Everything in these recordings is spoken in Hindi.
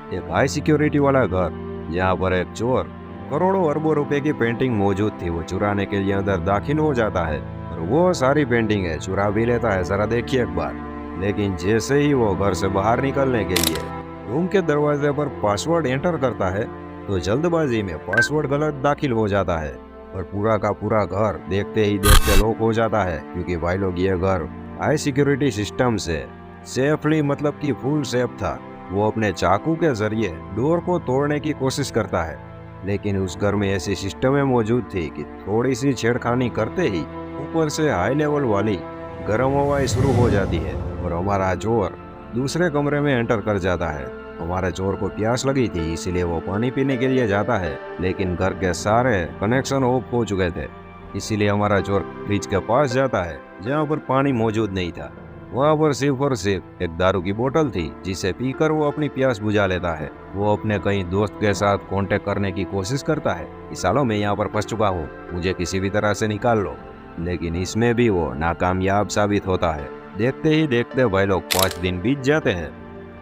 एक हाई सिक्योरिटी वाला घर जहाँ पर एक चोर करोड़ों अरबों रुपए की पेंटिंग मौजूद थी, वो चुराने के लिए अंदर दाखिल हो जाता है और वो सारी पेंटिंग है चुरा भी लेता है। जरा देखिए एक बार। लेकिन जैसे ही वो घर से बाहर निकलने के लिए रूम के दरवाजे पर पासवर्ड एंटर करता है तो जल्दबाजी में पासवर्ड गलत दाखिल हो जाता है और पूरा का पूरा घर देखते ही देखते लॉक हो जाता है, क्योंकि भाई लोग ये घर हाई सिक्योरिटी सिस्टम से सेफली मतलब कि फुल सेफ था। वो अपने चाकू के जरिए डोर को तोड़ने की कोशिश करता है, लेकिन उस घर में ऐसी सिस्टमें मौजूद थी कि थोड़ी सी छेड़खानी करते ही ऊपर से हाई लेवल वाली गर्म हवाएं शुरू हो जाती है और हमारा चोर दूसरे कमरे में एंटर कर जाता है। हमारे चोर को प्यास लगी थी, इसीलिए वो पानी पीने के लिए जाता है, लेकिन घर के सारे कनेक्शन ऑफ हो चुके थे। इसीलिए हमारा चोर फ्रिज के पास जाता है जहाँ पर पानी मौजूद नहीं था। वहाँ पर सिर्फ और सिर्फ एक दारू की बोतल थी, जिसे पीकर वो अपनी प्यास बुझा लेता है। वो अपने कई दोस्त के साथ कांटेक्ट करने की कोशिश करता है कि सालों में यहाँ पर फंस चुका हूँ, मुझे किसी भी तरह से निकाल लो, लेकिन इसमें भी वो नाकामयाब साबित होता है। देखते ही देखते भाई लोग 5 दिन बीत जाते हैं,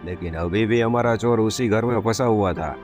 लेकिन अभी भी हमारा चोर उसी घर में फंसा हुआ था।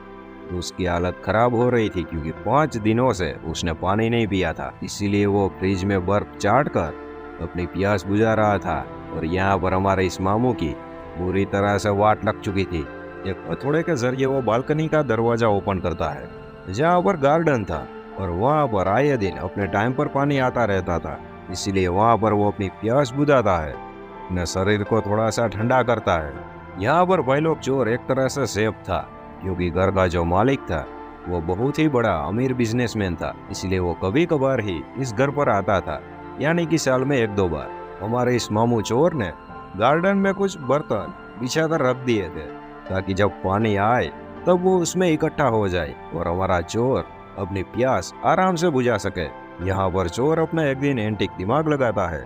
उसकी हालत खराब हो रही थी क्योंकि 5 दिनों से उसने पानी नहीं पिया था, इसीलिए वो फ्रिज में बर्फ चाट कर अपनी प्यास बुझा रहा था। और यहाँ पर हमारे इस मामू की बुरी तरह से वाट लग चुकी थी। एक हथौड़े के जरिए वो बालकनी का दरवाजा ओपन करता है जहाँ पर गार्डन था, और वहाँ पर आए दिन अपने टाइम पर पानी आता रहता था, इसीलिए वहाँ पर वो अपनी प्यास बुझाता है, अपने शरीर को थोड़ा सा ठंडा करता है। यहाँ पर भाई लोग चोर एक तरह से सेफ था, क्योंकि घर का जो मालिक था वो बहुत ही बड़ा अमीर बिजनेसमैन था, इसलिए वो कभी कभार ही इस घर पर आता था, यानी कि साल में 1-2 बार। हमारे इस मामू चोर ने गार्डन में कुछ बर्तन बिछा कर रख दिए थे ताकि जब पानी आए तब वो उसमें इकट्ठा हो जाए और हमारा चोर अपनी प्यास आराम से बुझा सके। यहाँ पर चोर अपना एक दिन एंटीक दिमाग लगाता है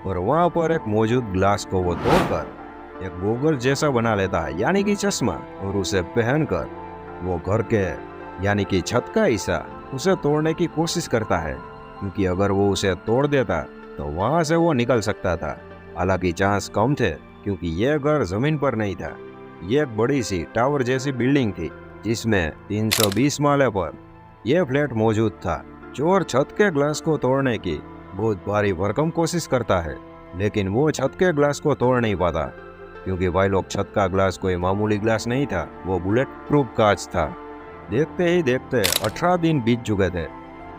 और वहाँ पर एक मौजूद ग्लास को वो तोड़कर एक गोगल जैसा बना लेता है, यानी कि चश्मा, और उसे पहनकर वो घर के यानी कि छत का हिस्सा उसे तोड़ने की कोशिश करता है, क्योंकि अगर वो उसे तोड़ देता तो वहां से वो निकल सकता था। हालांकि चांस कम थे, क्योंकि यह घर जमीन पर नहीं था। यह एक बड़ी सी टावर जैसी बिल्डिंग थी जिसमें 320 माले पर यह फ्लैट मौजूद था। चोर छत के ग्लास को तोड़ने की बहुत भारी भरकम कोशिश करता है, लेकिन वो छत के ग्लास को तोड़ नहीं पाता, क्योंकि भाई लोग छत का ग्लास कोई मामूली ग्लास नहीं था, वो बुलेट प्रूफ कांच था। देखते ही देखते 18 दिन बीत चुके थे,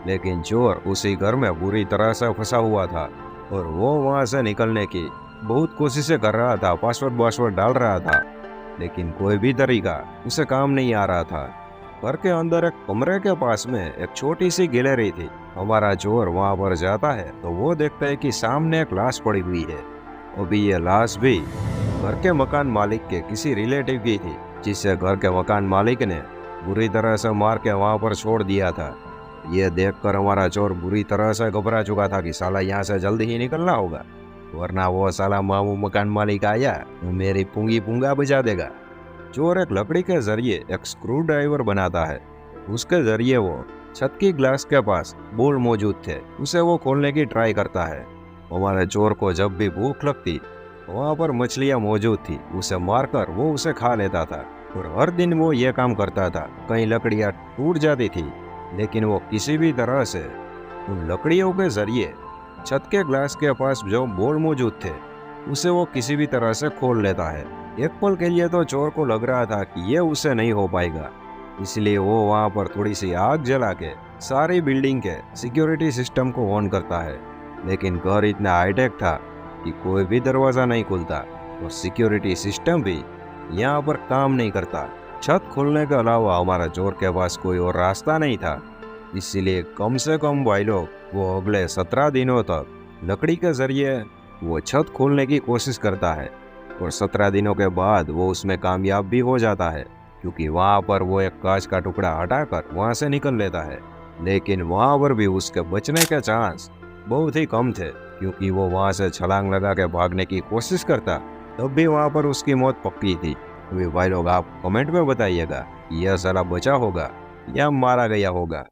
लेकिन चोर उसी घर में बुरी तरह से फंसा हुआ था और वो वहां से निकलने की बहुत कोशिशें कर रहा था, पासवर्ड डाल रहा था, लेकिन कोई भी तरीका उसे काम नहीं आ रहा था। घर के अंदर एक कमरे के पास में एक छोटी सी गैलरी थी। हमारा चोर वहां पर जाता है तो वो देखता है कि सामने एक लाश पड़ी हुई है। अभी ये लाश भी घर के मकान मालिक के किसी रिलेटिव की थी, जिसे घर के मकान मालिक ने बुरी तरह से मार के वहां पर छोड़ दिया था। ये देखकर हमारा चोर बुरी तरह से घबरा चुका था कि साला यहाँ से जल्दी ही निकलना होगा, वरना वो साला मामू मकान मालिक आया तो मेरी पूंगी पूंगा बजा देगा। चोर एक लकड़ी के जरिए एक स्क्रू ड्राइवर बनाता है। उसके जरिए वो छत की ग्लास के पास बोल्ट मौजूद थे, उसे वो खोलने की ट्राई करता है। हमारे चोर को जब भी भूख लगती वहाँ पर मछलियाँ मौजूद थी, उसे मारकर वो उसे खा लेता था, और हर दिन वो ये काम करता था। कई लकड़ियाँ टूट जाती थी, लेकिन वो किसी भी तरह से उन लकड़ियों के जरिए छत के ग्लास के पास जो बोल्ट मौजूद थे उसे वो किसी भी तरह से खोल लेता है। एक पल के लिए तो चोर को लग रहा था कि ये उसे नहीं हो पाएगा, इसलिए वो वहाँ पर थोड़ी सी आग जला के सारी बिल्डिंग के सिक्योरिटी सिस्टम को ऑन करता है, लेकिन घर इतना हाईटेक था कि कोई भी दरवाजा नहीं खुलता और सिक्योरिटी सिस्टम भी यहाँ पर काम नहीं करता। छत खोलने के अलावा हमारा चोर के पास कोई और रास्ता नहीं था, इसीलिए कम से कम भाई लोग वो अगले 17 दिनों तक लकड़ी के जरिए वो छत खोलने की कोशिश करता है, और 17 दिनों के बाद वो उसमें कामयाब भी हो जाता है, क्योंकि वहाँ पर वो एक कांच का टुकड़ा हटाकर वहाँ से निकल लेता है। लेकिन वहाँ पर भी उसके बचने के चांस बहुत ही कम थे, क्योंकि वो वहाँ से छलांग लगा के भागने की कोशिश करता तब भी वहाँ पर उसकी मौत पक्की थी। अभी भाई लोग आप कमेंट में बताइएगा, यह साला बचा होगा या मारा गया होगा।